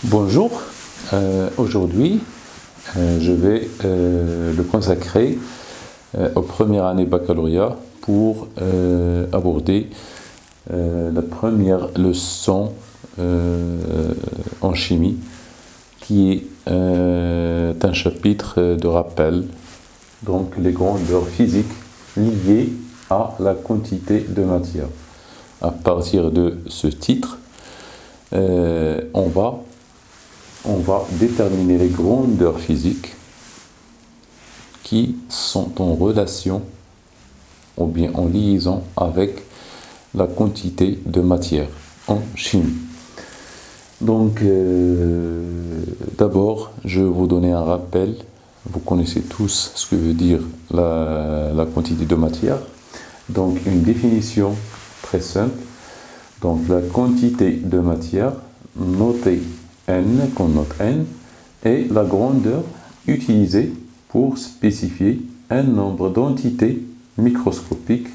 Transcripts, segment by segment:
Bonjour, aujourd'hui je vais le consacrer aux premières années baccalauréat pour aborder la première leçon en chimie qui est un chapitre de rappel, donc les grandeurs physiques liées à la quantité de matière. À partir de ce titre, on va déterminer les grandeurs physiques qui sont en relation ou bien en liaison avec la quantité de matière en chimie. Donc, d'abord, je vais vous donner un rappel. Vous connaissez tous ce que veut dire la quantité de matière. Donc, une définition très simple. Donc, la quantité de matière notée N, qu'on note N, est la grandeur utilisée pour spécifier un nombre d'entités microscopiques,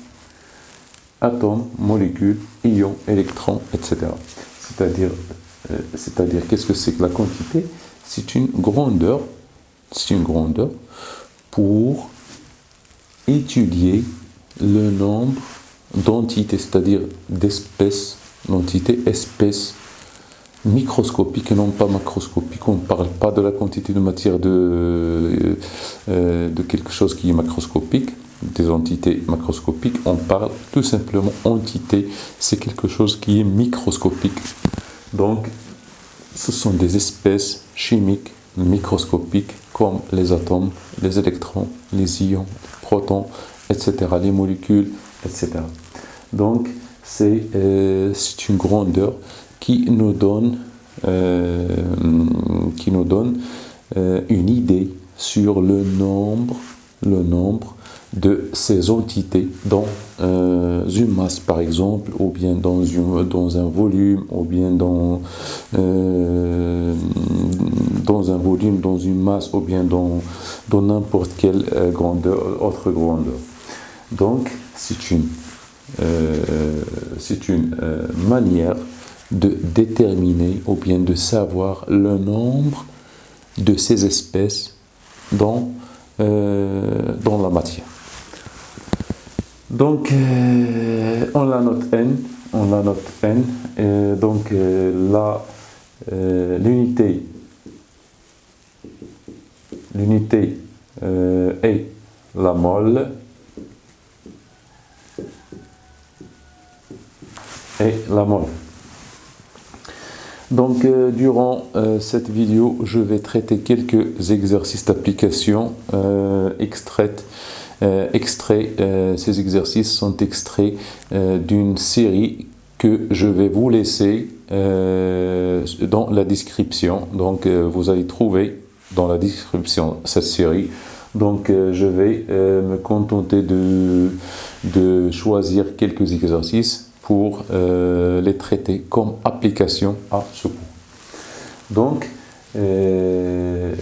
atomes, molécules, ions, électrons, etc. C'est-à-dire qu'est-ce que c'est que la quantité? C'est une grandeur pour étudier le nombre d'entités, c'est-à-dire d'espèces, d'entités, espèces microscopiques et non pas macroscopiques. On ne parle pas de la quantité de matière de quelque chose qui est macroscopique, des entités macroscopiques. On parle tout simplement entité, c'est quelque chose qui est microscopique. Donc, ce sont des espèces chimiques microscopiques comme les atomes, les électrons, les ions, les protons, etc., les molécules, etc. Donc, c'est une grandeur qui nous donne une idée sur le nombre de ces entités dans une masse, par exemple, ou bien dans un volume, ou bien dans un volume, dans une masse, ou bien dans n'importe quelle autre grandeur. Donc, c'est une manière de déterminer ou bien de savoir le nombre de ces espèces dans la matière. Donc, on la note N. Donc, l'unité est la mole. Donc, durant cette vidéo, je vais traiter quelques exercices d'application extraits. Ces exercices sont extraits d'une série que je vais vous laisser dans la description. Donc, vous allez trouver dans la description cette série. Donc, je vais me contenter de choisir quelques exercices pour les traiter comme application à ce cours. Donc, je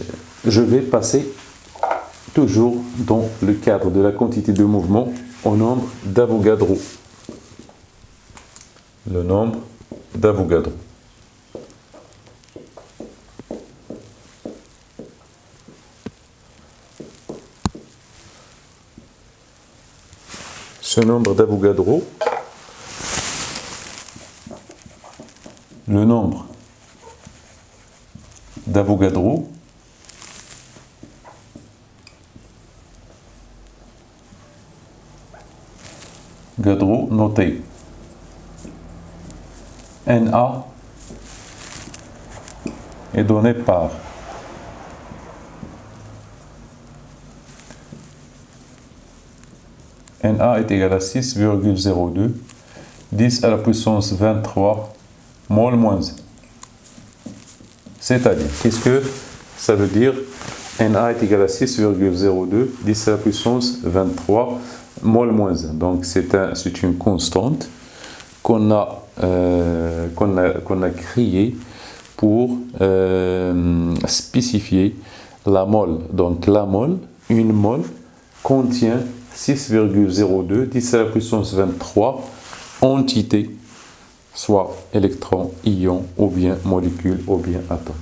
vais passer toujours dans le cadre de la quantité de mouvement au nombre d'Avogadro. Le nombre d'Avogadro. Ce nombre d'Avogadro, le nombre d'Avogadro noté Na est donné par Na est égal à 6,02 10 à la puissance 23 mol moins 1. C'est-à-dire, qu'est-ce que ça veut dire? Na est égal à 6,02 10 à la puissance 23 mol moins 1. Donc, c'est une constante qu'on a créée pour spécifier la mole. Donc, la mole, une mole contient 6,02 10 à la puissance 23 entités soit électron, ion, ou bien molécule, ou bien atome.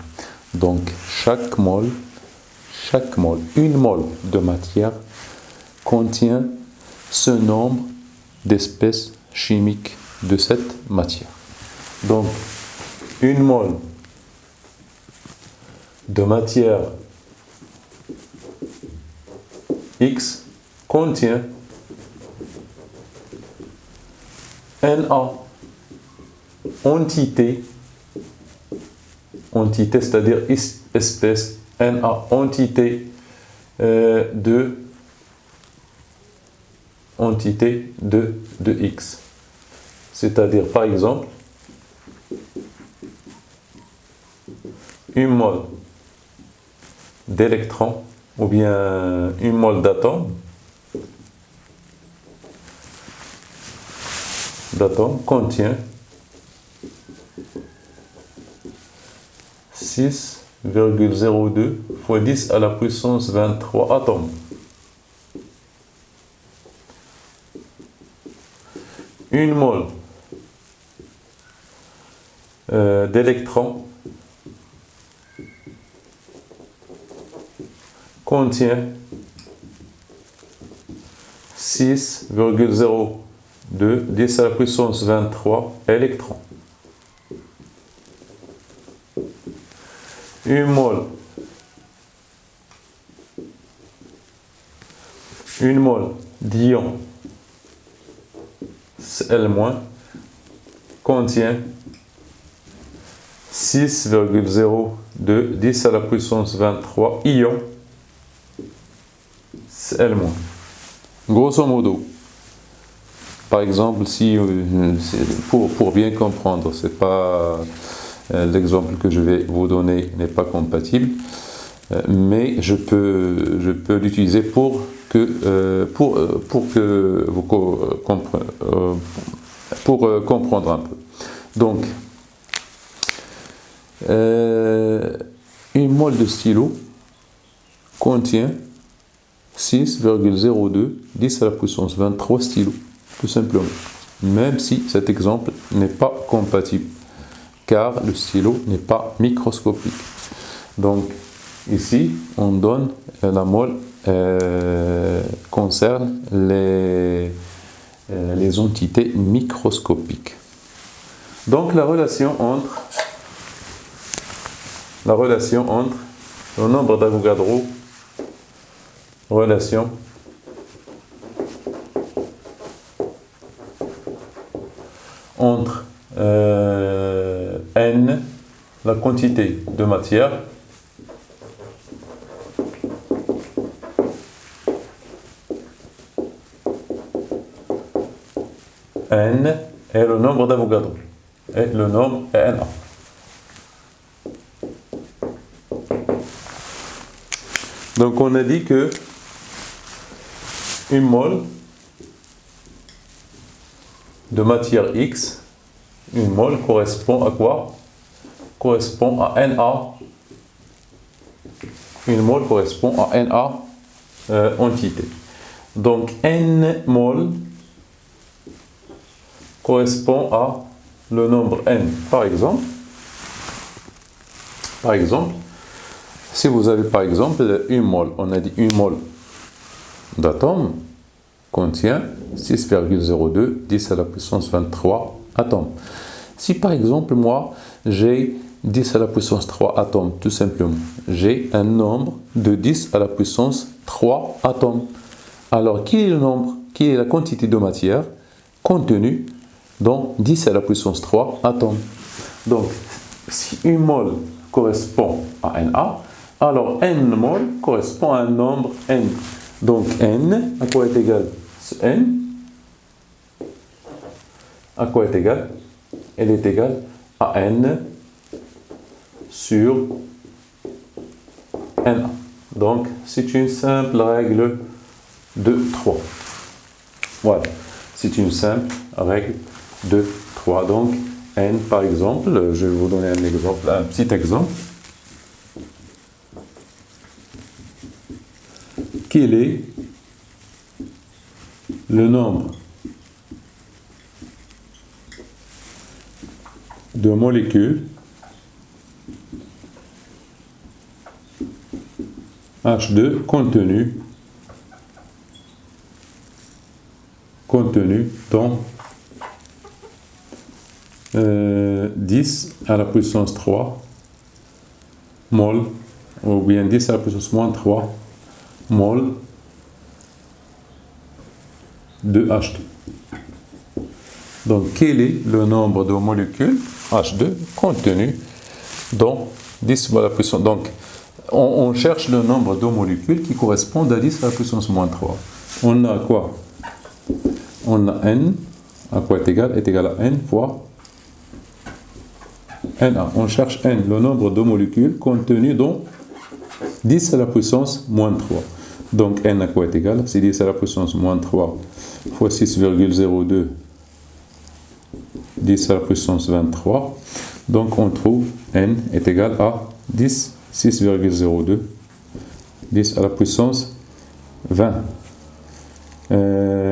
Donc, chaque mole, une mole de matière contient ce nombre d'espèces chimiques de cette matière. Donc, une mole de matière X contient Na entité, c'est-à-dire espèce, Na entité de X. C'est-à-dire, par exemple, une mole d'électrons ou bien une mole d'atomes contient 6,02 fois 10 à la puissance 23 atomes. Une mole d'électrons contient 6,02 10 à la puissance 23 électrons. Une mole d'ion Cl- contient 6,02 10 à la puissance 23 ions Cl-. Grosso modo, par exemple, si pour bien comprendre, c'est pas l'exemple que je vais vous donner n'est pas compatible, mais je peux l'utiliser pour que vous comprendre un peu. Donc, une mole de stylo contient 6,02 10 à la puissance 23 stylos, tout simplement. Même si cet exemple n'est pas compatible, car le stylo n'est pas microscopique. Donc, ici, on donne la mole concerne les entités microscopiques. Donc, la relation entre le nombre d'Avogadro, relation entre N, la quantité de matière, N est le nombre d'Avogadro, et le nombre est Na. Donc on a dit que une mole de matière X, une mole correspond à quoi? Correspond à Na. Une mole correspond à Na entité. Donc N mole correspond à le nombre N. Par exemple, si vous avez par exemple une mole, on a dit une mole d'atome contient 6,02 10 à la puissance 23 atomes. Si par exemple moi j'ai 10 à la puissance 3 atomes, tout simplement, j'ai un nombre de 10 à la puissance 3 atomes. Alors quel est le nombre, quelle est la quantité de matière contenue dans 10 à la puissance 3 atomes? Donc si une mole correspond à Na, alors n mol correspond à un nombre n. Donc n, à quoi est égal ce n? À quoi est égal? Elle est égale à n sur Na. Donc c'est une simple règle de 3. Voilà, c'est une simple règle de 3. Donc n, par exemple, je vais vous donner un exemple, un petit exemple. Quel est le nombre de molécules H2 contenu dans 10 à la puissance 3 mol, ou bien 10 à la puissance moins 3 mol de H2. Donc, quel est le nombre de molécules H2 contenu dans 10 à la puissance... Donc, on cherche le nombre de molécules qui correspondent à 10 à la puissance moins 3. On a quoi? On a n, à quoi est égal? Est égal à n fois Na. On cherche n, le nombre de molécules contenues dans 10 à la puissance moins 3. Donc n à quoi est égal? C'est 10 à la puissance moins 3 fois 6,02, 10 à la puissance 23. Donc on trouve n est égal à 10, 6,02, 10 à la puissance 20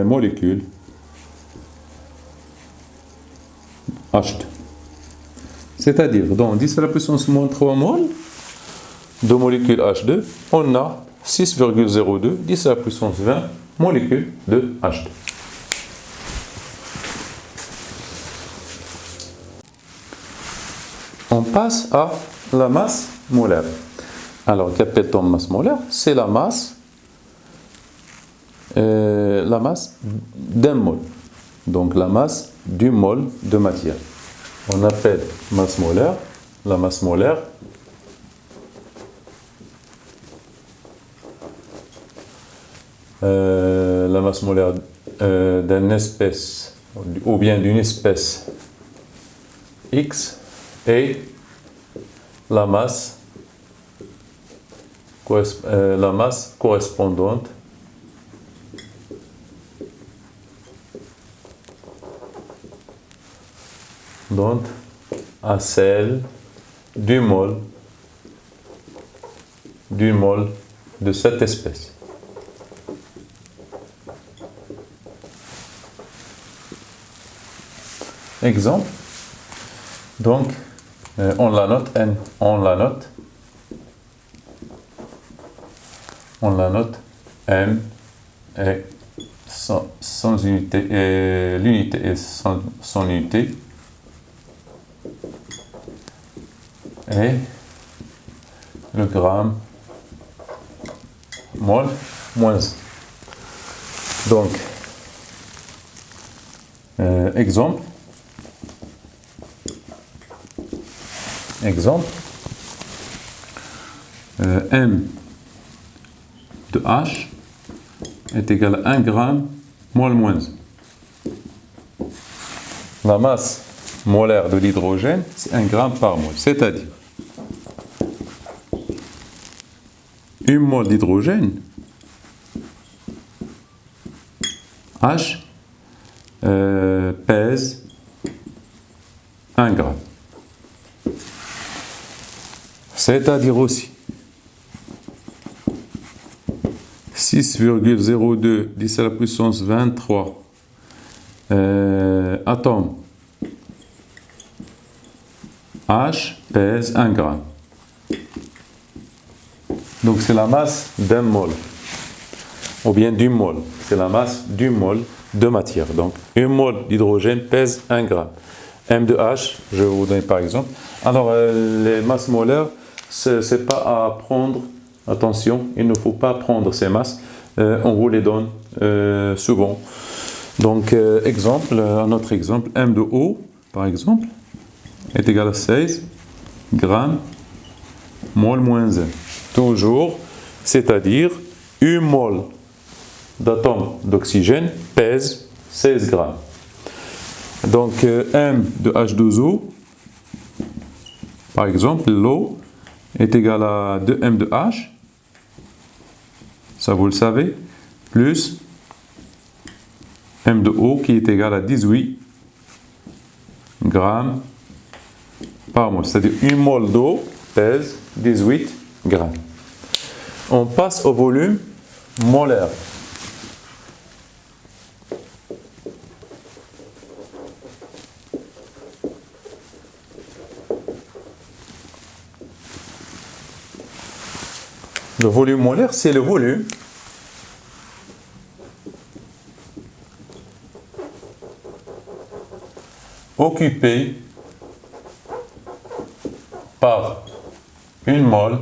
molécules H2. C'est-à-dire, dans 10 à la puissance moins 3 mol de molécules H2, on a 6,02, 10 à la puissance 20 molécules de H2. On passe à la masse molaire. Alors, qu'appelle-t-on masse molaire? C'est la masse d'un mol. Donc, la masse du mol de matière. On appelle masse molaire la masse molaire d'une espèce ou bien d'une espèce X et la masse correspondante à celle du mol de cette espèce. Exemple. Donc, on la note n, m et sans unité, et l'unité est son unité, et le gramme mol moins 1. Donc, exemple, M de H est égal à 1 gramme mol moins 1. La masse molaire de l'hydrogène, c'est 1 gramme par mol. C'est-à-dire, 1 mol d'hydrogène, H, pèse 1 gramme. C'est-à-dire aussi 6,02 10 à la puissance 23 atomes H pèse 1 gramme. Donc c'est la masse d'un mol, ou bien du mol. C'est la masse du mol de matière. Donc 1 mol d'hydrogène pèse 1 gramme. M de H, je vais vous donner par exemple. Alors les masses molaires, c'est pas à prendre, attention, il ne faut pas prendre ces masses, on vous les donne souvent. Donc, un autre exemple, M de O, par exemple, est égal à 16 grammes mol moins 1. Toujours, c'est-à-dire 1 mol d'atome d'oxygène pèse 16 grammes. Donc, M de H2O, par exemple, l'eau est égal à 2m de H, ça vous le savez, plus m de O qui est égal à 18 grammes par mol. C'est-à-dire 1 mol d'eau pèse 18 grammes. On passe au volume molaire. Le volume molaire, c'est le volume occupé par une mole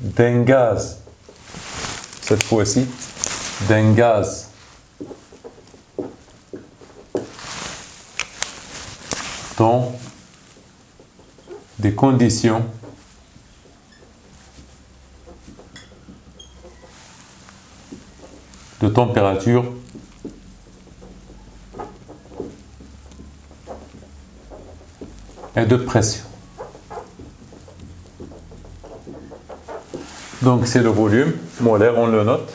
d'un gaz. Cette fois-ci, d'un gaz dans des conditions de température et de pression. Donc c'est le volume molaire, on le note.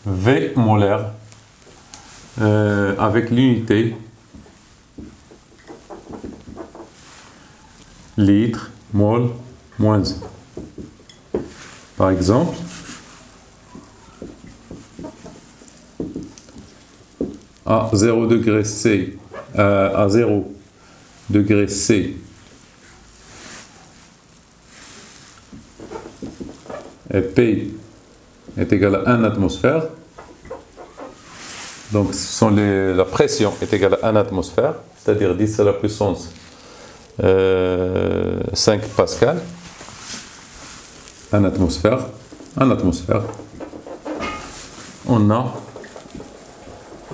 V molaire avec l'unité litre, mol, moins 1. Par exemple, à 0 degré C, à 0 degré C, et P est égal à 1 atmosphère. Donc la pression est égale à 1 atmosphère, c'est-à-dire 10 à la puissance 5 pascal. 1 atmosphère. On a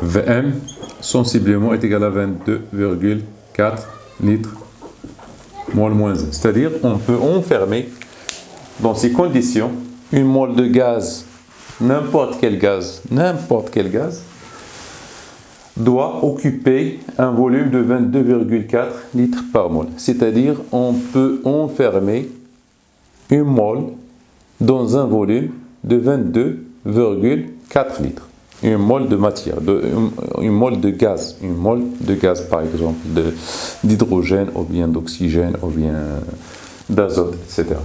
Vm sensiblement est égal à 22,4 litres mol moins 1. C'est-à-dire on peut enfermer dans ces conditions une mole de gaz, n'importe quel gaz, doit occuper un volume de 22,4 litres par mol. C'est-à-dire on peut enfermer une mole dans un volume de 22,4 litres. Une mole de matière, une mole de gaz, par exemple d'hydrogène ou bien d'oxygène ou bien d'azote, etc.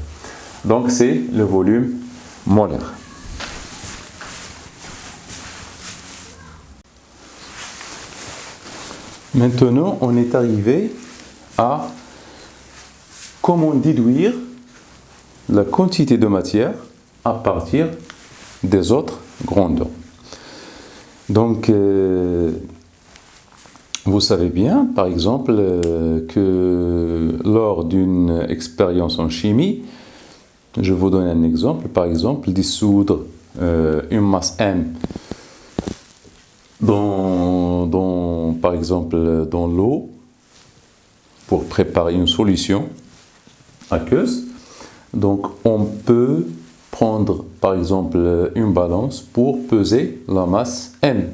Donc c'est le volume molaire. Maintenant, on est arrivé à comment déduire la quantité de matière à partir des autres grandeurs. Donc, vous savez bien, par exemple, que lors d'une expérience en chimie, je vous donne un exemple, par exemple, dissoudre une masse M par exemple, dans l'eau pour préparer une solution aqueuse. Donc, on peut prendre, par exemple, une balance pour peser la masse M.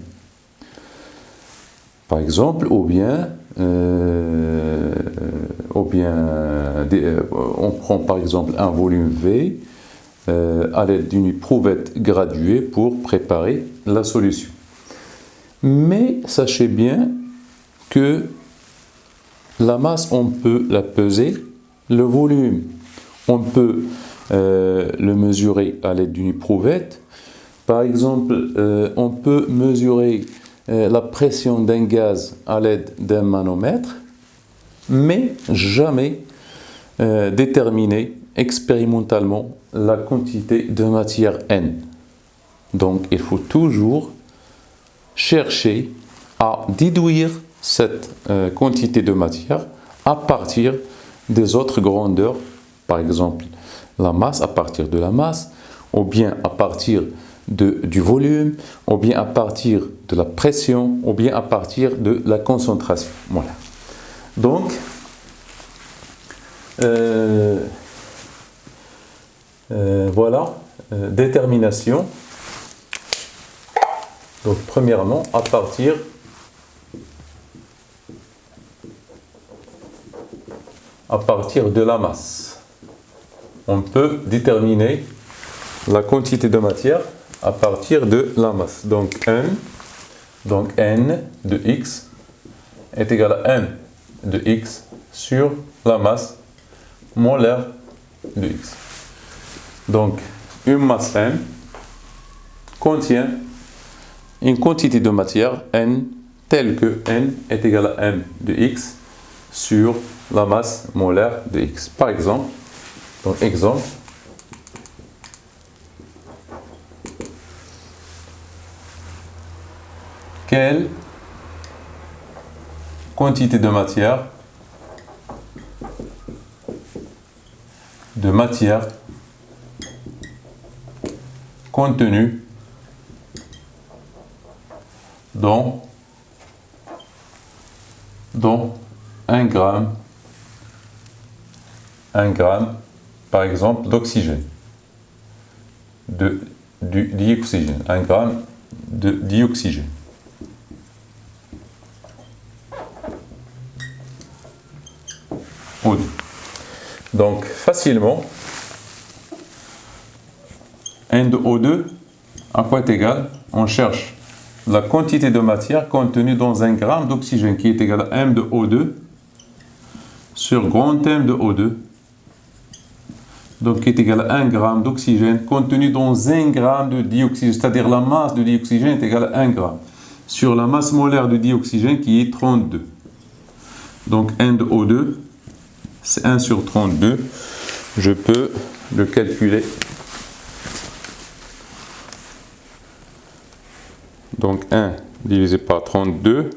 Par exemple, ou bien on prend, par exemple, un volume V à l'aide d'une éprouvette graduée pour préparer la solution. Mais sachez bien que la masse, on peut la peser, le volume, on peut le mesurer à l'aide d'une éprouvette. Par exemple, on peut mesurer la pression d'un gaz à l'aide d'un manomètre, mais jamais déterminer expérimentalement la quantité de matière N. Donc, il faut toujours chercher à déduire cette quantité de matière à partir des autres grandeurs, par exemple la masse, à partir de la masse, ou bien à partir du volume, ou bien à partir de la pression, ou bien à partir de la concentration. Voilà. Donc, voilà, détermination. Donc, premièrement, à partir de la masse, on peut déterminer la quantité de matière à partir de la masse. Donc, N de X est égal à N de X sur la masse molaire de X. Donc, une masse M contient une quantité de matière N tel que N est égal à M de X sur la masse molaire de X. Par exemple, donc exemple, quelle quantité de matière contenue dans 1 gramme, par exemple, d'oxygène, du dioxygène, 1 gramme de dioxygène. O2. Donc, facilement, N de O2, à quoi est égal? On cherche la quantité de matière contenue dans 1 gramme d'oxygène qui est égal à M de O2 sur grand M de O2. Donc, qui est égal à 1 gramme d'oxygène contenu dans 1 gramme de dioxygène, c'est-à-dire la masse de dioxygène est égale à 1 gramme sur la masse molaire de dioxygène qui est 32. Donc, N de O2, c'est 1 sur 32. Je peux le calculer. Donc 1 divisé par 32,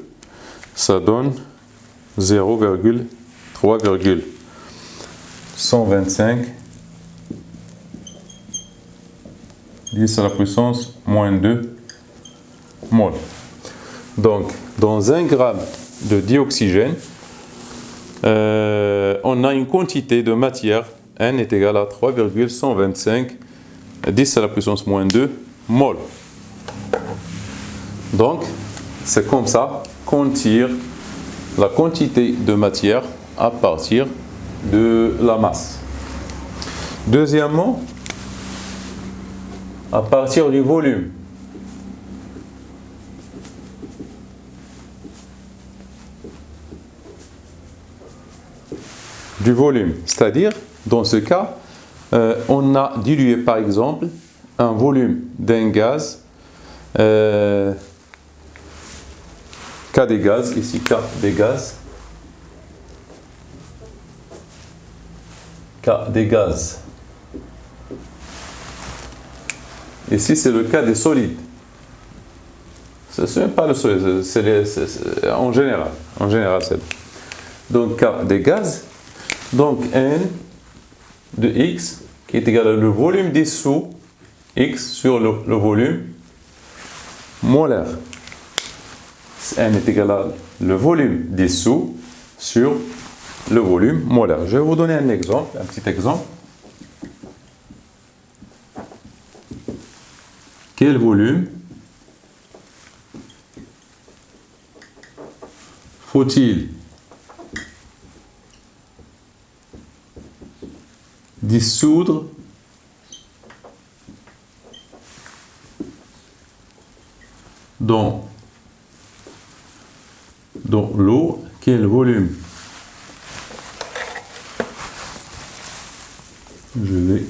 ça donne 0,3,125 10 à la puissance moins 2 mol. Donc, dans 1 gramme de dioxygène, on a une quantité de matière, N est égal à 3,125 10 à la puissance moins 2 mol. Donc, c'est comme ça qu'on tire la quantité de matière à partir de la masse. Deuxièmement, à partir du volume. C'est-à-dire, dans ce cas, on a dilué par exemple un volume d'un gaz, K des gaz, ici K des gaz, K des gaz. Ici, c'est le cas des solides. Ce n'est pas le solide, c'est en général. C'est donc K des gaz. Donc N de X qui est égal à le volume dissous, X sur le volume molaire. N est égal à le volume dissous sur le volume molaire. Je vais vous donner un exemple, un petit exemple. Quel volume faut-il dissoudre dans l'eau? Quel volume?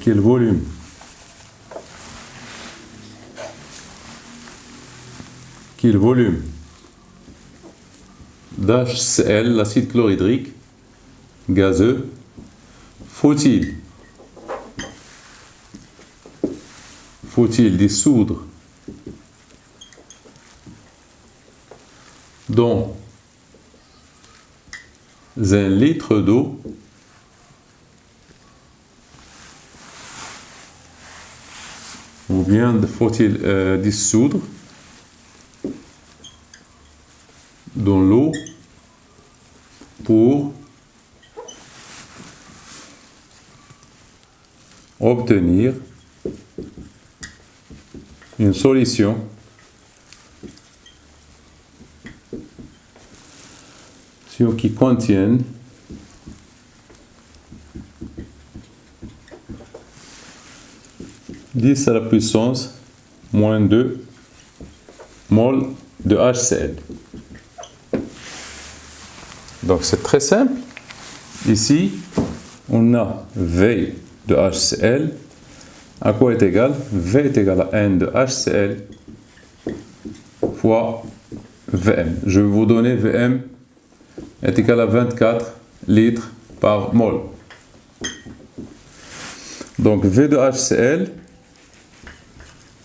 Quel volume? Quel volume d'HCl, l'acide chlorhydrique gazeux, faut-il dissoudre dans 1 litre d'eau ou bien faut-il dissoudre dans l'eau pour obtenir une solution qui contienne (10 à la puissance moins 2 mol de HCl). Donc c'est très simple. Ici, on a V de HCl. À quoi est égal? V est égal à N de HCl fois Vm. Je vais vous donner Vm est égal à 24 litres par mol. Donc V de HCl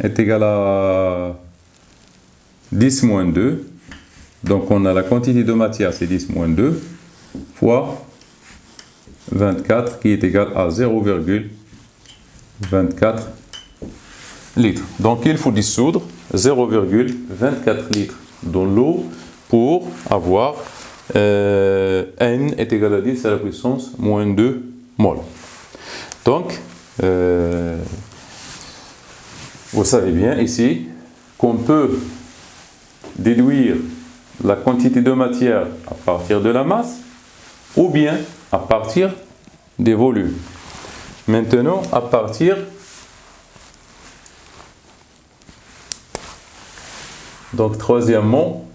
est égal à 10 moins 2. Donc on a la quantité de matière, c'est 10 moins 2, fois 24 qui est égal à 0,24 litres. Donc il faut dissoudre 0,24 litres dans l'eau pour avoir N est égal à 10 à la puissance moins 2 mol. Donc, vous savez bien ici qu'on peut déduire la quantité de matière à partir de la masse ou bien à partir des volumes. Maintenant, à partir donc troisièmement,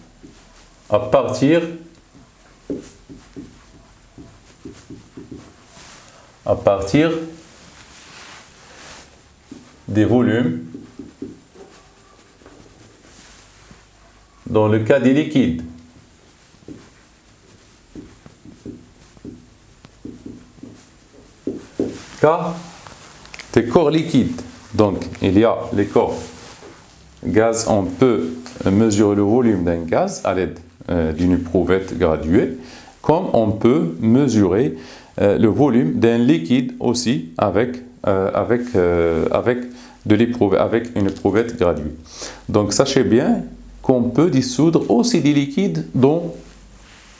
à partir des volumes dans le cas des liquides. Cas des corps liquides. Donc, il y a les corps gaz, on peut mesurer le volume d'un gaz à l'aide d'une éprouvette graduée, comme on peut mesurer le volume d'un liquide aussi avec une éprouvette graduée. Donc, sachez bien qu'on peut dissoudre aussi des liquides dans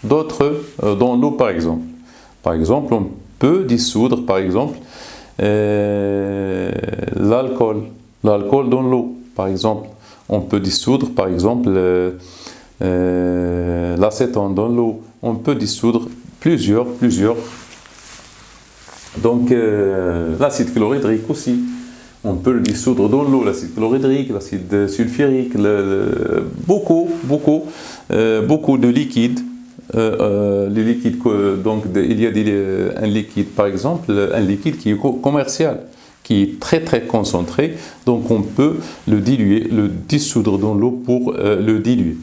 l'eau par exemple. Par exemple, on peut dissoudre par exemple l'alcool dans l'eau. Par exemple, on peut dissoudre par exemple l'acétone dans l'eau. On peut dissoudre plusieurs. Donc l'acide chlorhydrique aussi. On peut le dissoudre dans l'eau, l'acide chlorhydrique, l'acide sulfurique, beaucoup de liquides. Les liquides, donc il y a un liquide, par exemple, un liquide qui est commercial, qui est très concentré, donc on peut le diluer, le dissoudre dans l'eau pour le diluer.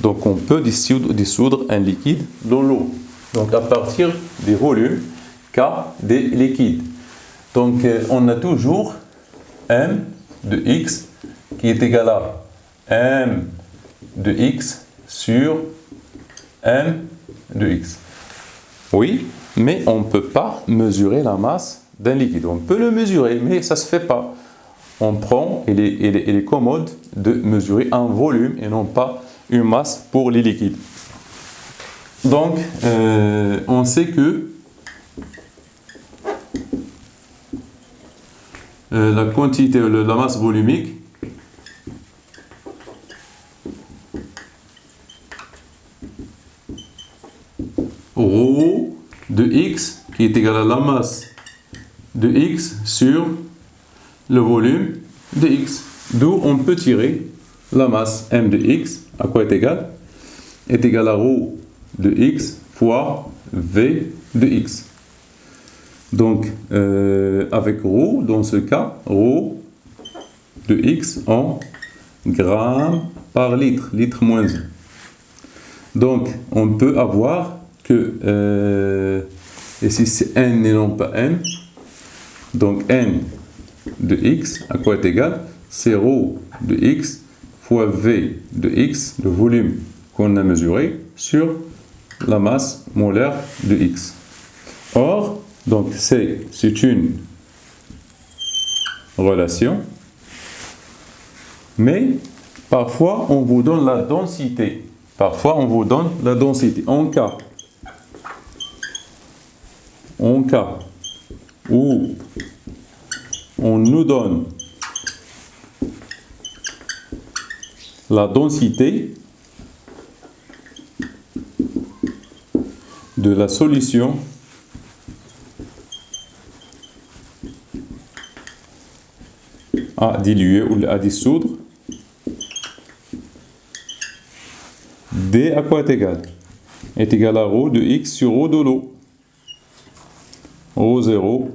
Donc on peut dissoudre un liquide dans l'eau. Donc à partir des volumes K des liquides. Donc on a toujours M de X qui est égal à M de X sur M de X. Oui, mais on ne peut pas mesurer la masse d'un liquide. On peut le mesurer, mais ça ne se fait pas. On prend, il est commode de mesurer un volume et non pas une masse pour les liquides. Donc, on sait que la quantité, la masse volumique ρ de x qui est égal à la masse de x sur le volume de x. D'où on peut tirer la masse m de x, à quoi est égal? Est égal à ρ de x fois v de x. Donc, avec ρ, dans ce cas, ρ de x en grammes par litre, litre moins 1. Donc, on peut avoir que, ici c'est n et non pas m, donc n de x, à quoi est égal? C'est ρ de x fois v de x, le volume qu'on a mesuré, sur la masse molaire de x. Or, donc c'est une relation, mais parfois on vous donne la densité. Parfois on vous donne la densité. En cas où on nous donne la densité de la solution à diluer ou à dissoudre, D à quoi est égal? Est égal à ρ de x sur ρ de l'eau. ρ0,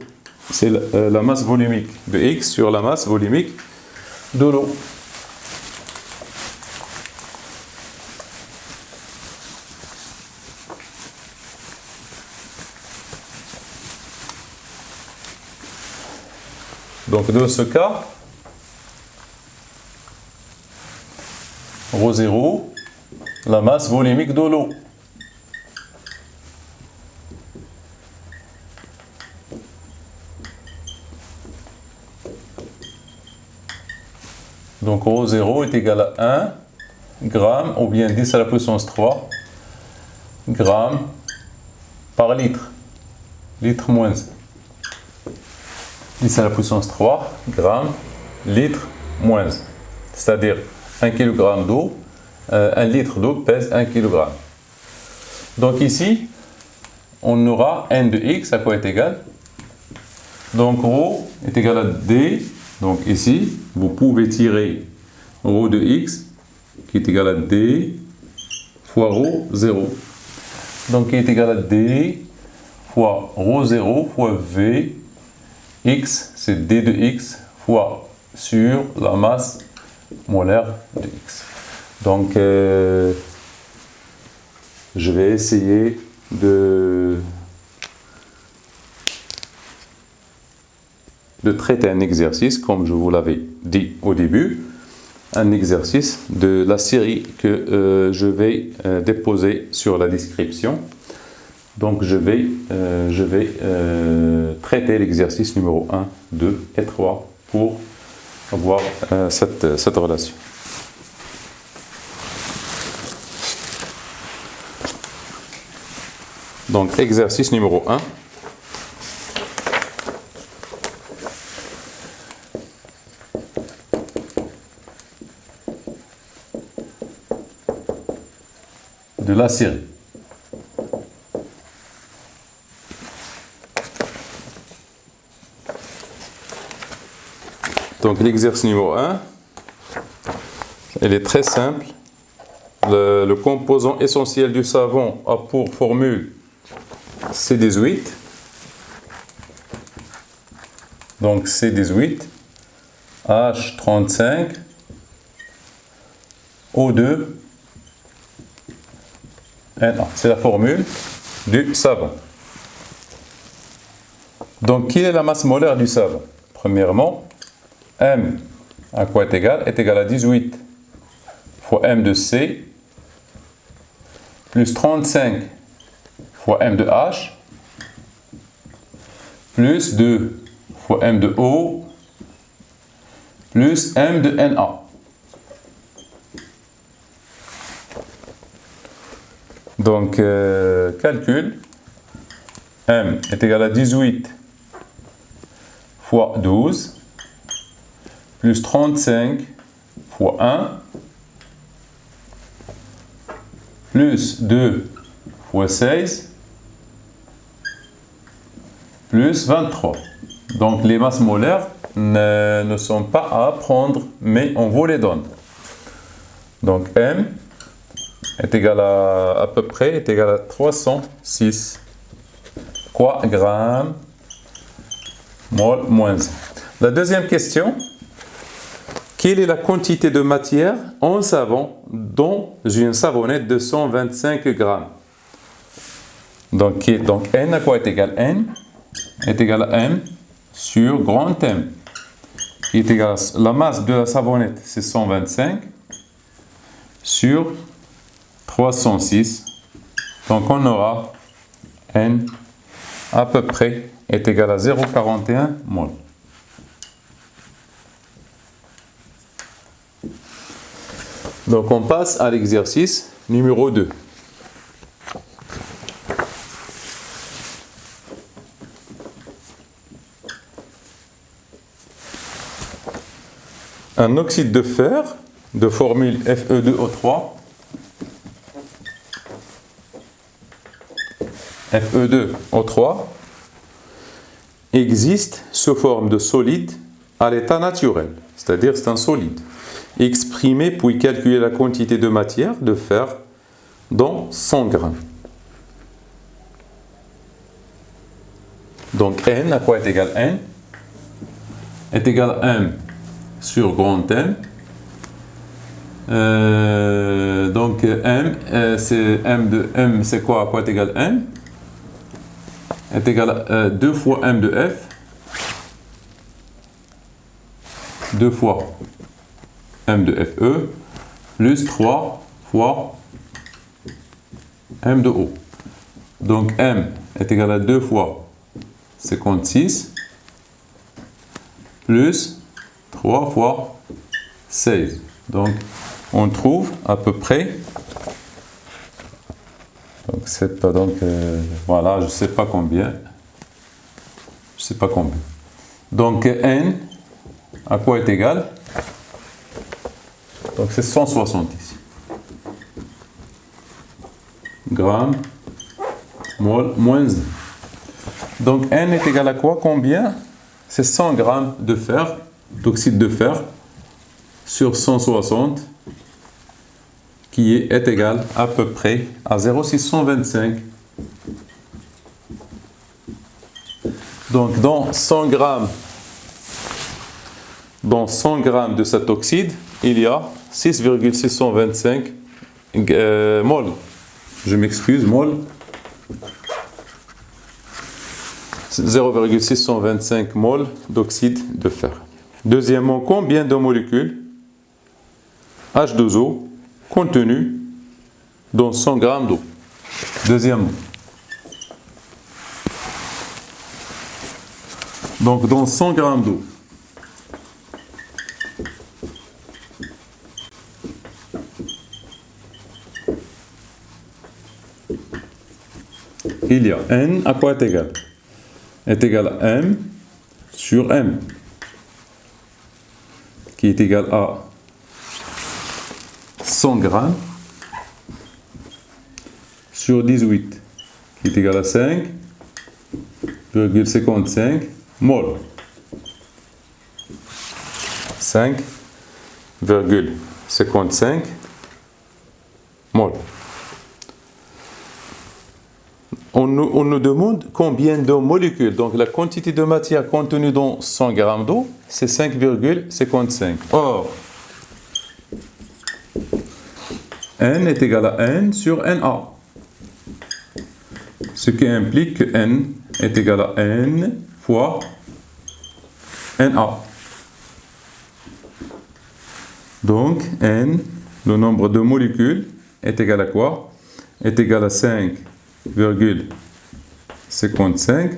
c'est la masse volumique de x sur la masse volumique de l'eau. Donc dans ce cas, ρ0, la masse volumique de l'eau. Donc ρ0 est égal à 1 gramme ou bien 10 à la puissance 3 grammes par litre. Litre moins 10 à la puissance 3 grammes, litre moins. C'est-à-dire 1 kg d'eau, 1 litre d'eau pèse 1 kg. Donc ici, on aura n de x à quoi est égal. Donc ρ est égal à d. Donc ici, vous pouvez tirer ρ de x qui est égal à d fois ρ0. Donc qui est égal à d fois ρ0 fois v. X, c'est d de x fois sur la masse molaire de x. Donc, je vais essayer de traiter un exercice, comme je vous l'avais dit au début, un exercice de la série que je vais déposer sur la description. Donc je vais traiter l'exercice numéro 1, 2 et 3 pour voir cette relation. Donc exercice numéro 1. De la série. Donc l'exercice numéro 1, il est très simple. Le composant essentiel du savon a pour formule C18. Donc C18, H35, O2, Na. C'est la formule du savon. Donc quelle est la masse molaire du savon? Premièrement, M à quoi est égal? Est égal à 18 fois M de C plus 35 fois M de H plus 2 fois M de O plus M de Na. Donc, calcul. M est égal à 18 fois 12 plus 35 fois 1 plus 2 fois 16 plus 23. Donc les masses molaires ne sont pas à prendre, mais on vous les donne. Donc M est égal à peu près est égal à 306 quoi grammes mol moins 1. La deuxième question. Quelle est la quantité de matière en savon dans une savonnette de 125 grammes? Donc N à quoi est égal? N est égal à M sur grand M. Qui est égal à la masse de la savonnette, c'est 125 sur 306. Donc on aura N à peu près est égal à 0,41 mol. Donc on passe à l'exercice numéro 2. Un oxyde de fer de formule Fe2O3 Fe2O3 existe sous forme de solide à l'état naturel, c'est-à-dire c'est un solide. Exprimer puis calculer la quantité de matière de fer dans 100 grammes. Donc N à quoi est égal? N est égal à M sur grand M. Donc M, c'est M de M, c'est quoi? À quoi est égal M? Est égal à 2 fois M de F 2 fois M de FE plus 3 fois M de O. Donc M est égal à 2 fois 56 plus 3 fois 16. Donc on trouve à peu près, donc c'est pas donc voilà, je sais pas combien. Je sais pas combien. Donc N à quoi est égal? Donc c'est 160 ici. Grammes, mol, moins 1. Donc N est égal à quoi? Combien? C'est 100 grammes de fer, d'oxyde de fer, sur 160, qui est égal à peu près à 0,625. Donc dans 100 grammes de cet oxyde, il y a 6,625 mol. Je m'excuse, mol. 0,625 mol d'oxyde de fer. Deuxièmement, combien de molécules H2O contenues dans 100 grammes d'eau? Deuxièmement. Donc dans 100 grammes d'eau, il y a N à quoi est égal? Est égal à M sur M, qui est égal à 100 grammes sur 18, qui est égal à 5,55 mol. 5,55 mol. On nous demande combien de molécules. Donc la quantité de matière contenue dans 100 grammes d'eau, c'est 5,55. Or, N est égal à N sur NA. Ce qui implique que N est égal à N fois NA. Donc, N, le nombre de molécules, est égal à quoi? Est égal à 5,55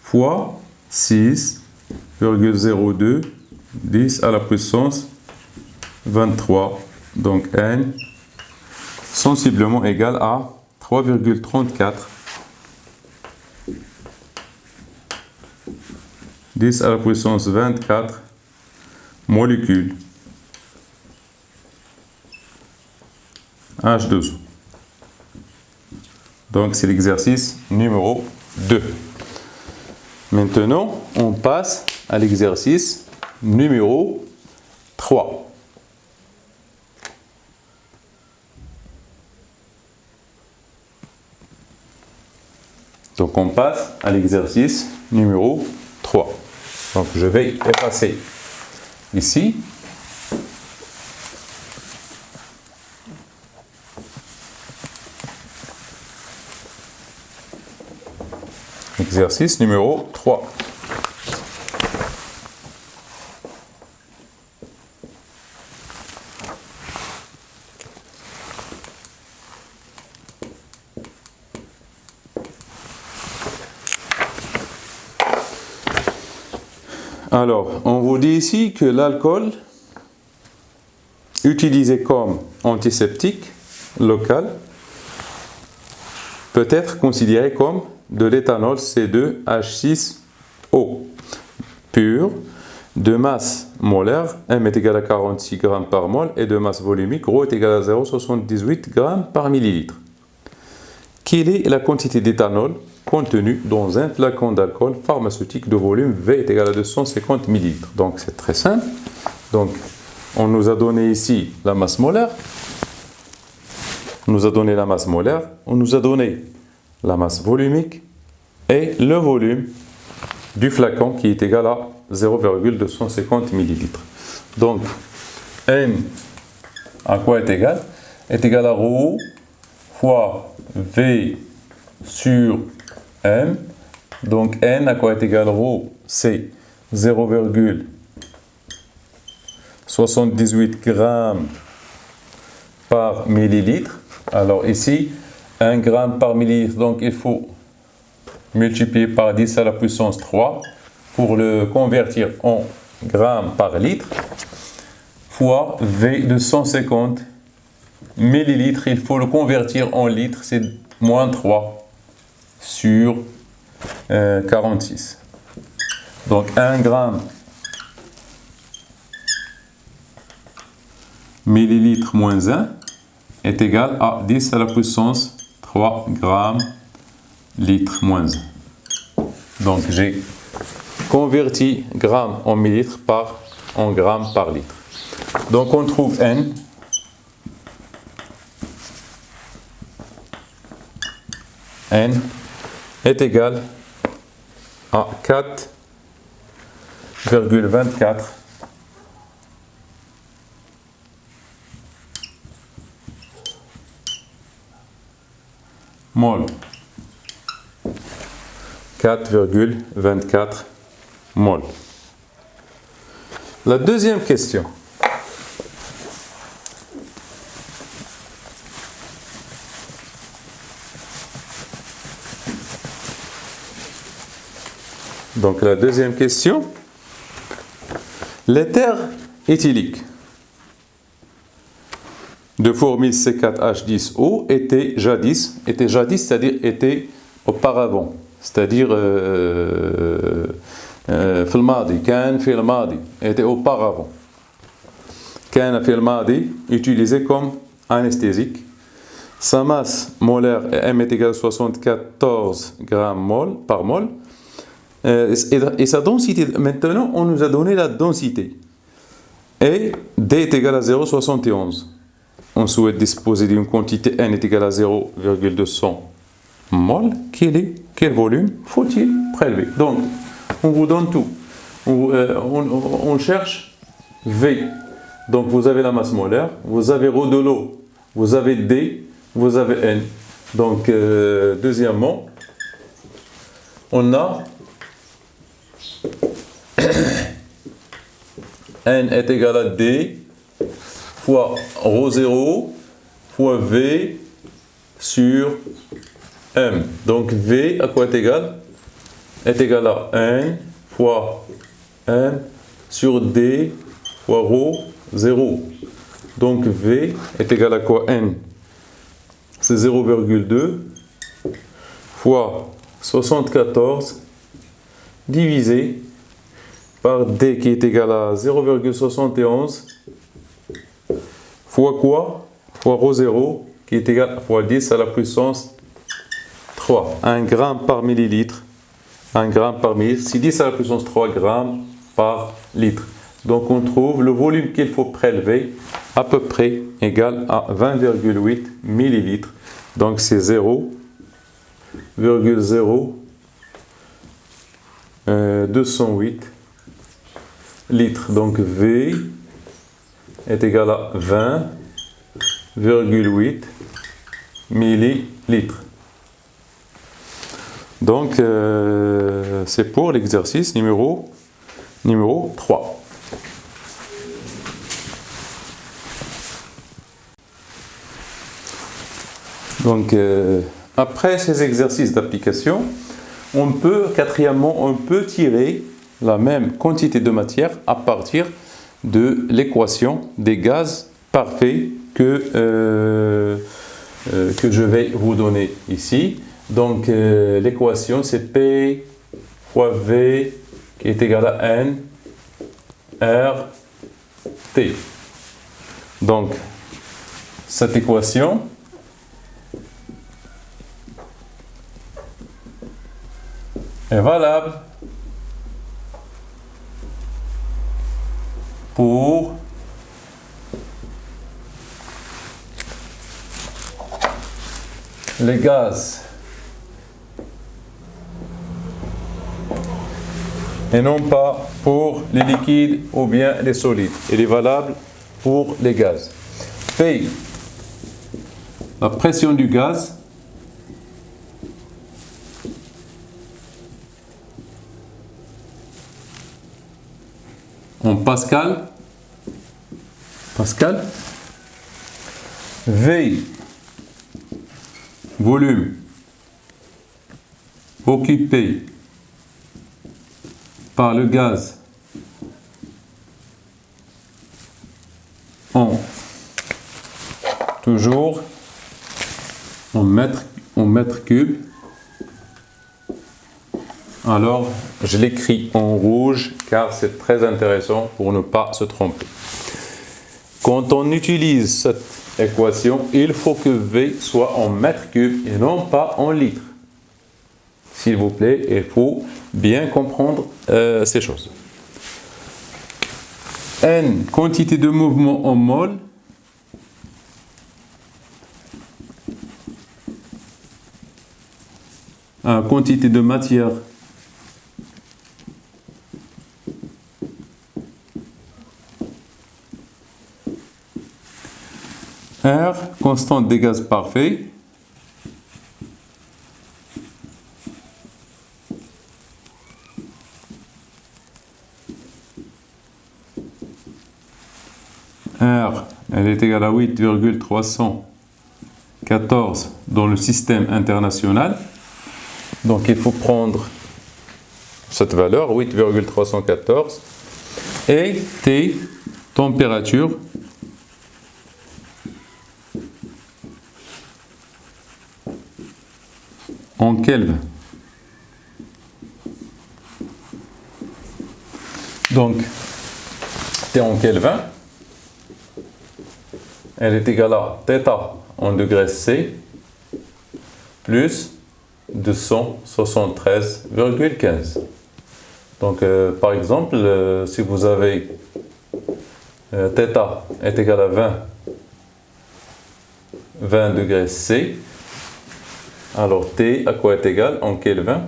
fois 6,02 10 à la puissance 23. Donc, N sensiblement égal à 3,34 10 à la puissance 24 molécules H2O. Donc c'est l'exercice numéro 2. Maintenant, on passe à l'exercice numéro 3. Donc on passe à l'exercice numéro 3. Donc je vais effacer ici. Exercice numéro 3. Alors, on vous dit ici que l'alcool utilisé comme antiseptique local peut être considéré comme de l'éthanol C2H6O pur de masse molaire, M est égal à 46 g par mol, et de masse volumique, ρ est égal à 0,78 g par millilitre. Quelle est la quantité d'éthanol contenue dans un flacon d'alcool pharmaceutique de volume V est égal à 250 ml? Donc c'est très simple. Donc on nous a donné ici la masse molaire, on nous a donné la masse molaire, on nous a donné la masse volumique et le volume du flacon qui est égal à 0,250 ml. Donc M à quoi est égal? Est égal à ρ fois V sur M. Donc N à quoi est égal? ρ, c'est 0,250 78 grammes par millilitre. Alors ici, 1 gramme par millilitre, donc il faut multiplier par 10 à la puissance 3 pour le convertir en grammes par litre, fois V de 150 millilitres, il faut le convertir en litres, c'est moins 3 sur 46. Donc 1 gramme millilitre moins 1 est égal à 10 à la puissance 3 grammes litre moins 1. Donc j'ai converti grammes en millilitres en grammes par litre. Donc on trouve N est égal à 4,24 mol. 4,24 mol. La deuxième question. Donc la deuxième question. L'éther éthylique de formule C4H10O était jadis, c'est-à-dire était auparavant, c'est-à-dire في الماضي كان في الماضي était auparavant. كان في الماضي utilisé comme anesthésique. Sa masse molaire M est égale à 74 grammes mol par mol. Et sa densité, maintenant on nous a donné la densité. Et D est égal à 0,71. On souhaite disposer d'une quantité N est égale à 0,200 mol. Quel volume faut-il prélever? Donc, on vous donne tout. On cherche V. Donc, vous avez la masse molaire, vous avez ρ de l'eau, vous avez D, vous avez N. Donc, deuxièmement, on a N est égal à D fois ρ0 fois V sur M. Donc V à quoi est égal? Est égal à N fois M sur D fois ρ0. Donc V est égal à quoi? N, c'est 0,2 fois 74 divisé par D qui est égal à 0,71 fois quoi? Fois ρ0 qui est égal à fois 10 à la puissance 3. 1 gramme par millilitre. 1 gramme par millilitre, c'est 10 à la puissance 3 grammes par litre. Donc on trouve le volume qu'il faut prélever à peu près égal à 20,8 millilitres. Donc c'est 0,0208 litres. Donc V est égal à 20,8 millilitres. Donc c'est pour l'exercice numéro 3. Donc après ces exercices d'application, quatrièmement, on peut tirer la même quantité de matière à partir de l'équation des gaz parfaits que je vais vous donner ici. Donc l'équation c'est P fois V qui est égal à N R T. Donc cette équation est valable pour les gaz et non pas pour les liquides ou bien les solides. Il est valable pour les gaz. P, la pression du gaz en pascal Pascal. V, volume occupé par le gaz en toujours en mètres cubes. Alors, je l'écris en rouge car c'est très intéressant pour ne pas se tromper. Quand on utilise cette équation, il faut que V soit en mètres cubes et non pas en litres. S'il vous plaît, il faut bien comprendre ces choses. N, quantité de mouvement en mol. Quantité de matière R, constante des gaz parfaits. R, elle est égale à 8,314 dans le système international. Donc il faut prendre cette valeur, 8,314. Et T, température. En Kelvin. Donc, T en Kelvin, elle est égale à θ en degrés C plus 273,15. Donc, par exemple, si vous avez θ est égal à 20 degrés C, alors T à quoi est égal en Kelvin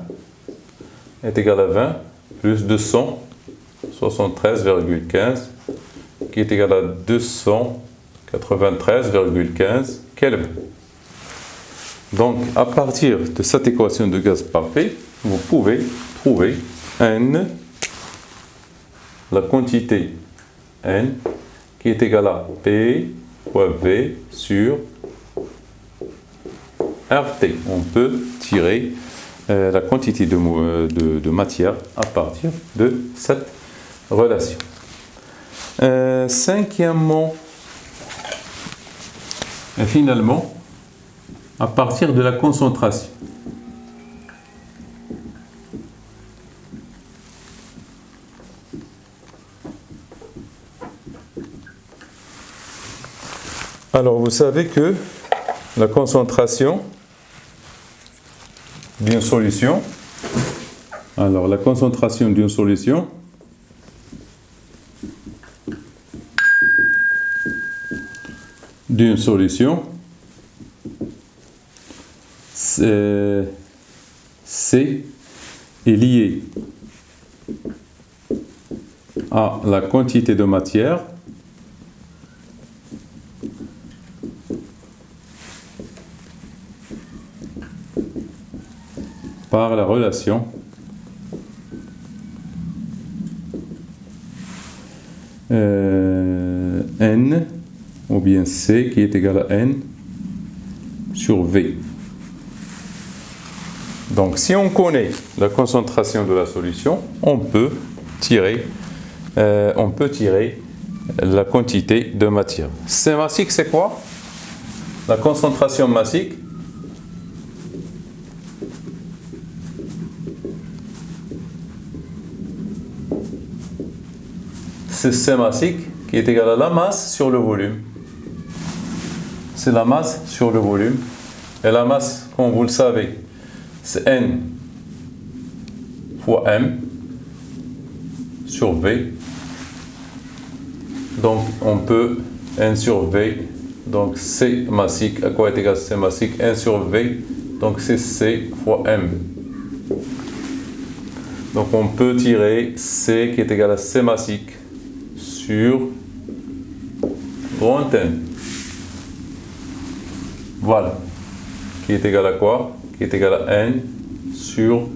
est égal à 20 plus 273,15 qui est égal à 293,15 Kelvin. Donc à partir de cette équation de gaz parfait, vous pouvez trouver N, la quantité N qui est égale à P fois V sur RT. On peut tirer la quantité de matière à partir de cette relation. Cinquièmement, et finalement, à partir de la concentration. Alors, vous savez que la concentration d'une solution, alors la concentration d'une solution C est lié à la quantité de matière par la relation N ou bien C qui est égal à N sur V. Donc si on connaît la concentration de la solution, on peut tirer la quantité de matière. C massique, c'est quoi? La concentration massique, c'est C massique qui est égal à la masse sur le volume. C'est la masse sur le volume. Et la masse, comme vous le savez, c'est N fois M sur V. Donc on peut N sur V. Donc C massique, à quoi est égal C massique? N sur V. Donc c'est C fois M. Donc on peut tirer C qui est égal à C massique sur grand N. Voilà. Qui est égal à quoi? Qui est égal à N sur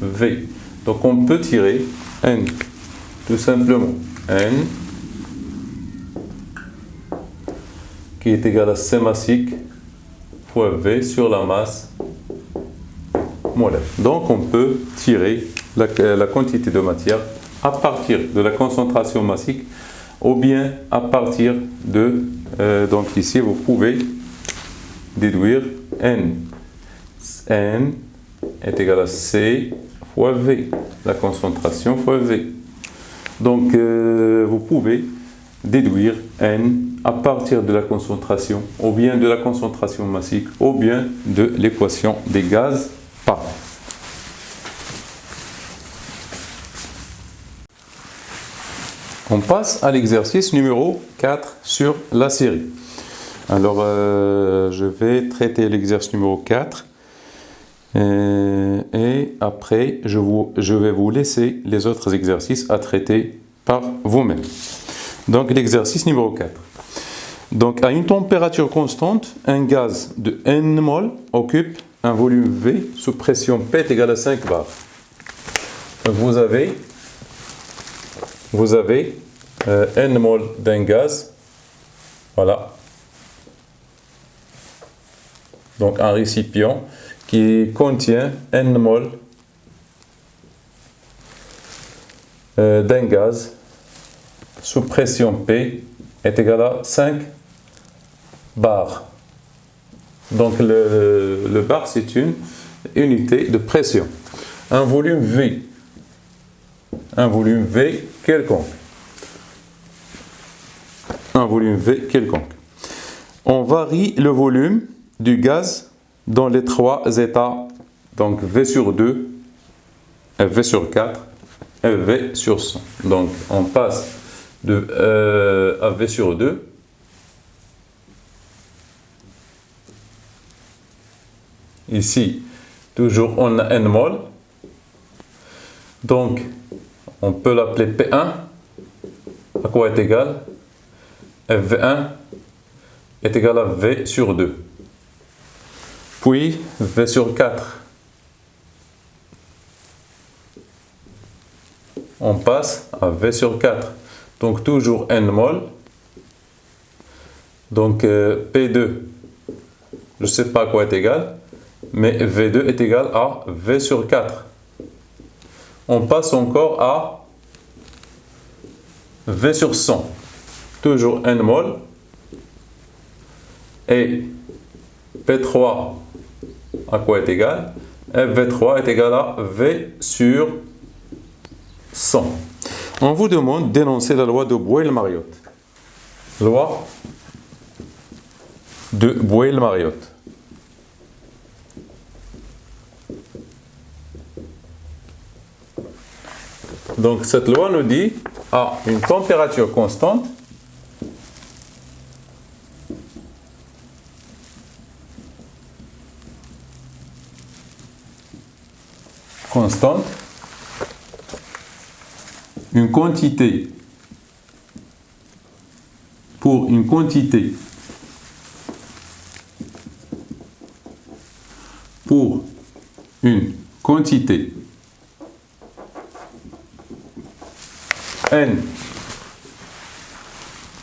V. Donc on peut tirer N, tout simplement. N qui est égal à C massique fois V sur la masse molaire. Donc on peut tirer la quantité de matière à partir de la concentration massique ou bien à partir de... donc ici vous pouvez déduire N. N est égal à C fois V, la concentration fois V. Donc vous pouvez déduire N à partir de la concentration, ou bien de la concentration massique, ou bien de l'équation des gaz par. On passe à l'exercice numéro 4 sur la série. Alors, je vais traiter l'exercice numéro 4 et après, je vais vous laisser les autres exercices à traiter par vous-même. Donc, l'exercice numéro 4. Donc, à une température constante, un gaz de N mol occupe un volume V sous pression P est égal à 5 bar. Donc, vous avez N mol d'un gaz, voilà. Donc, un récipient qui contient N mol d'un gaz sous pression P est égal à 5 bar. Donc le bar, c'est une unité de pression. Un volume V. Un volume V quelconque. Un volume V quelconque. On varie le volume du gaz dans les trois états. Donc V sur 2, V sur 4 et V sur 100. Donc on passe à V sur 2. Ici, toujours on a N mol. Donc, on peut l'appeler P1. À quoi est égal? V1 est égal à V sur 2. Puis, V sur 4. On passe à V sur 4. Donc, toujours N mol. Donc, P2, je ne sais pas à quoi est égal. Mais V2 est égal à V sur 4. On passe encore à V sur 100. Toujours N mol. Et P3 à quoi est égal? Et V3 est égal à V sur 100. On vous demande d'énoncer la loi de Boyle-Mariotte. Loi de Boyle-Mariotte. Donc cette loi nous dit à une température constante, une quantité pour une quantité N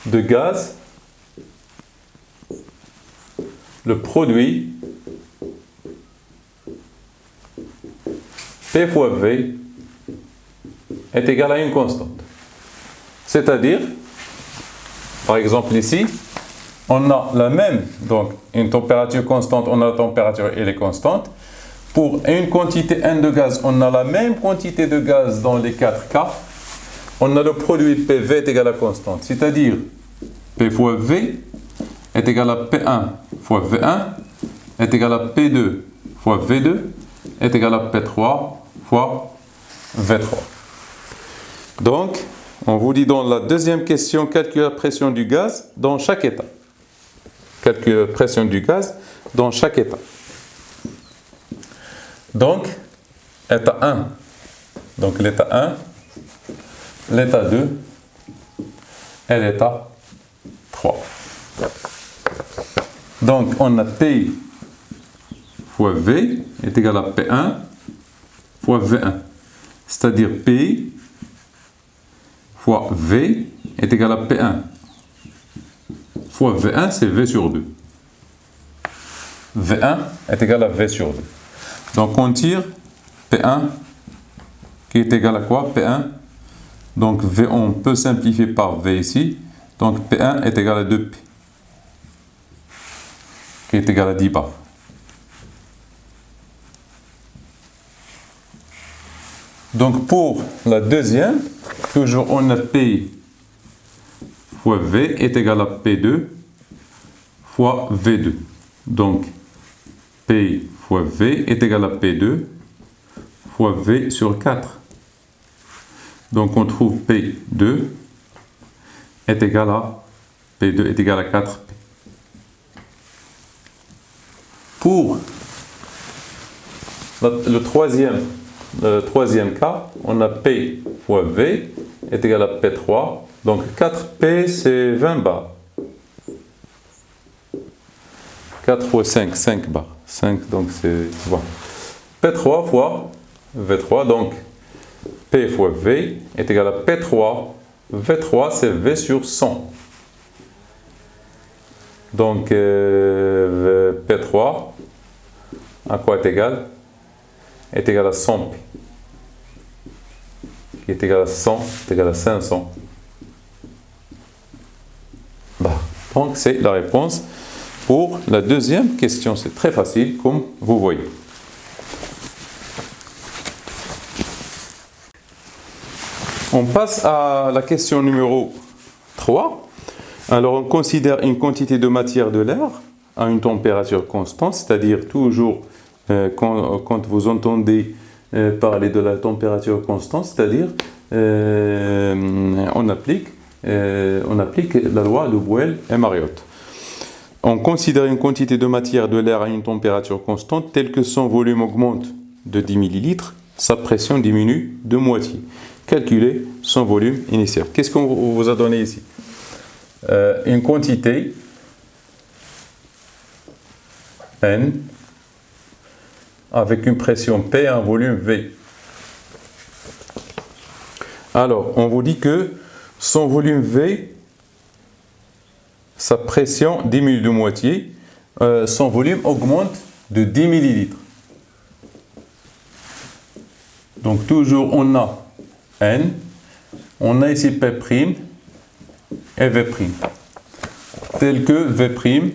de gaz, le produit P fois V est égal à une constante. C'est-à-dire, par exemple ici, on a la même, donc une température constante, on a la température elle est constante. Pour une quantité N de gaz, on a la même quantité de gaz dans les 4 cas. On a le produit PV est égal à constante, c'est-à-dire P fois V est égal à P1 fois V1 est égal à P2 fois V2 est égal à P3 fois V3. Donc, on vous dit dans la deuxième question, calculer la pression du gaz dans chaque état. Calculer la pression du gaz dans chaque état. Donc, état 1. Donc, l'état 1, l'état 2 et l'état 3. Donc, on a P fois V est égal à P1 fois V1. C'est-à-dire P fois V est égal à P1 fois V1, c'est V sur 2. V1 est égal à V sur 2. Donc on tire P1 qui est égal à quoi? P1. Donc V, on peut simplifier par V ici. Donc P1 est égal à 2P. Qui est égal à 10 bars. Donc pour la deuxième, toujours on a P fois V est égal à P2 fois V2. Donc P fois V est égal à P2 fois V sur 4. Donc on trouve P2 est égal à P2 est égal à 4P. Pour le troisième cas, on a P fois V est égal à P3. Donc 4P c'est 20 bars. 4 fois 5, 5 bars. 5 donc c'est 20. P3 fois V3, donc P fois V est égal à P3. V3 c'est V sur 100. Donc P3 à quoi est égal? Est égal à 100P. Qui est égal à 100, est égal à 500. Donc c'est la réponse pour la deuxième question. C'est très facile comme vous voyez. On passe à la question numéro 3. Alors on considère une quantité de matière de l'air à une température constante, c'est-à-dire toujours quand vous entendez parler de la température constante, c'est-à-dire on applique la loi de Boyle et Mariotte. On considère une quantité de matière de l'air à une température constante telle que son volume augmente de 10 ml, sa pression diminue de moitié. Calculez son volume initial. Qu'est-ce qu'on vous a donné ici? Une quantité N avec une pression P et un volume V. Alors, on vous dit que son volume V, sa pression diminue de moitié, son volume augmente de 10 ml. Donc, toujours, on a N, on a ici P' et V', tel que V'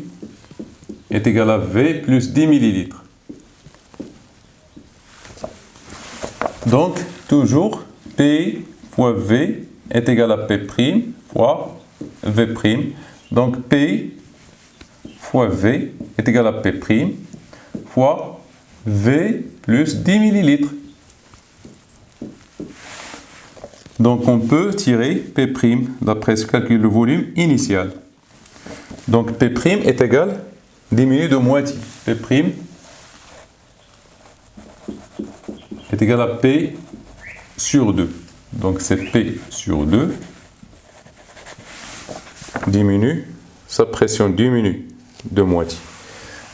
est égal à V plus 10 ml. Donc, toujours, P fois V est égal à P' fois V'. Donc, P fois V est égal à P' fois V plus 10 ml. Donc, on peut tirer P' d'après ce calcul de volume initial. Donc, P' est égal, diminue de moitié. P' est égal à P sur 2. Donc, c'est P sur 2 diminue, sa pression diminue de moitié.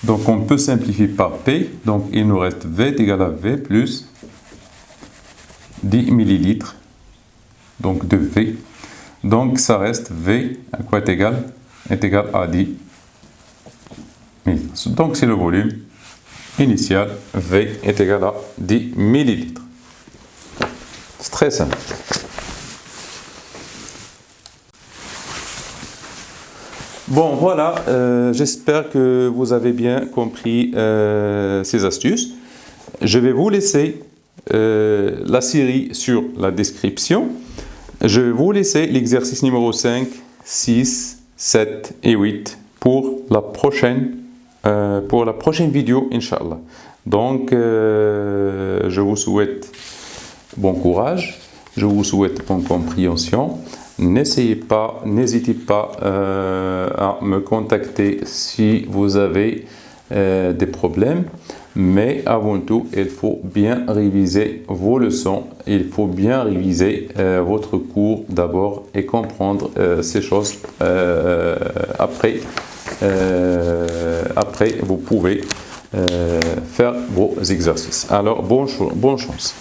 Donc, on peut simplifier par P. Donc, il nous reste V est égal à V plus 10 ml. Donc, de V. Donc, ça reste V à quoi est égal? Est égal à 10 ml. Donc, c'est le volume initial. V est égal à 10 ml. C'est très simple. Bon, voilà. J'espère que vous avez bien compris ces astuces. Je vais vous laisser la série sur la description. Je vais vous laisser l'exercice numéro 5, 6, 7 et 8 pour la prochaine vidéo, Inch'Allah. Donc, je vous souhaite bon courage, je vous souhaite bonne compréhension. N'hésitez pas à me contacter si vous avez des problèmes. Mais avant tout, il faut bien réviser vos leçons, il faut bien réviser votre cours d'abord et comprendre ces choses. Après, vous pouvez faire vos exercices. Alors, bonne chance.